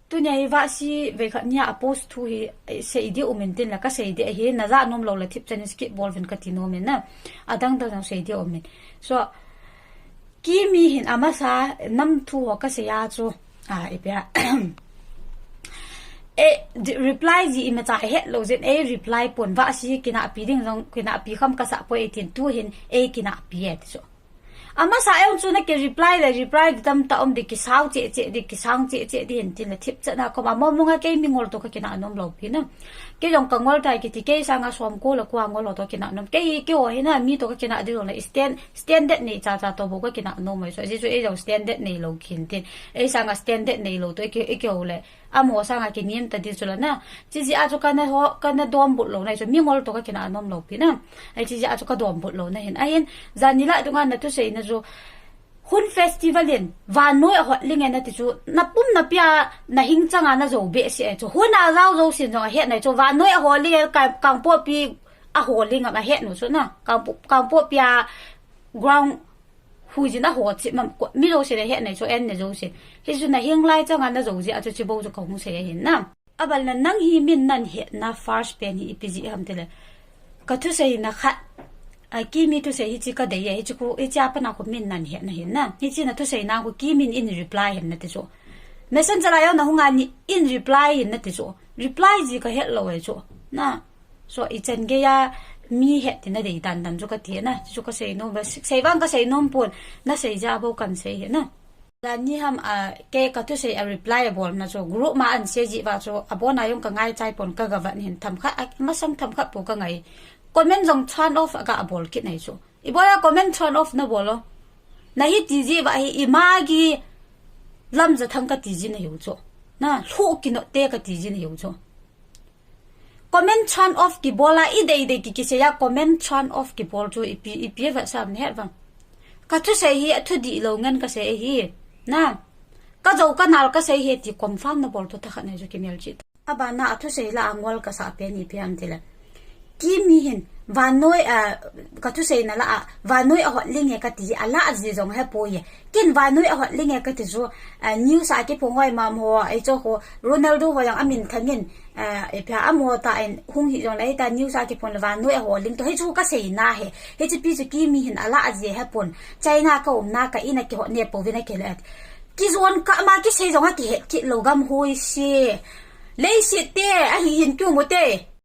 tu nhai va si ve khat nya post thu hi sei di umin tin la ka sei di hi na za nom lo la thip chen skip ball vin ka ti no men na adang ta sei di umin so ki mi hin ama sa nam thu ho ka se ya chu e pya reply ji imata het lo zen reply pon va si kina pi ding jong kina pi kham ka sa po 18 tu hin kina pi et so ama sa em chu na ke reply dam ta om de ki saw che de ki sang che de hin tin la thip cha na ko ma mo nga ke mi ngol to ka kina nom lo pi na ke jong ka ngol tai ki ti ke sa nga som ko la kwa ngol to kina nom ke ho hina mi to ka kina de lo na standard nei cha to bo ka kina nom mai so ji so jong standard nei lo kin tin sa nga standard nei lo to ke ho le amo sa nga ki nim ta di chula na ji a chu kana dom bu lo nai so mi ngol to ka kina nom lo pi na ji a chu ka dom bu lo na hin zanila dunga na tu sei na jo hun festival in van noi hot ling na ti chu na pum na pia na hing changa na zo be si chu hun a zau zo sin zo he nai chu van noi ho ling ka kang po pi a ho ling ma he no chu na kang po pia ground hu ji na ho chi ma mi lo se he nai chu en ne zo se he chu na hing lai changa na zo ji a chu chi bo chu ko hu se hin na abal na nang hi min nan he na first pen hi ipji ham tele ka thu sei na kha ki mi tu sei hi chi ka de ye hi chu ku cha pa na ko min nan he na hin na hi chi na tu sei na ko ki min in reply hin na ti so messenger ayo na hunga ni in reply hin na ti so reply ji ka he lo e so na so I chen ge ya mi he ti na de dan dan chu ka ti na chu ka sei no ba sei wang ka sei nom pun na sei ja bo kan sei he na la ni ham ke ka tu sei a reply bol na so group ma an se ji ba so abona yong ka ngai chai pon ka ga van hin tham kha ma sam tham kha pu ka ngai comment jong turn off aga bol kit nai so ibola comment turn off na bolo na hi ti ji ba hi ima gi lam za thang ka ti ji na yu so na thu ki no te ka ti ji na yu so comment turn off ki bola I de ki se ya comment turn off ki bol so ipi va sam ne ha ka tu sei hi thu di lo ngan ka se hi na ka jo ka nal ka sei he ti confirm na bol to ta khane jo ki mel chi aba na thu sei la angwal ka sa pe ni pe am tela ki mi hin vanoi ka tu sei na la vanoi a hot ling e ka ti ala ji jong he po ye kin vanoi a hot ling e ka ti zo news a ki phongoi ma mo ai cho ho Ronaldo ho yang amin thangin e pya amo ta en hung hi jong lai ta news a ki phon vanoi a ho ling to he chu ka sei na he chi pi chu ki mi hin ala ji he pon China ka na ka ina ki ho ne po vi na ke le ki zon ka ma ki sei jong a ki he ki lo gam hoi si le si te a hi hin kyu mo te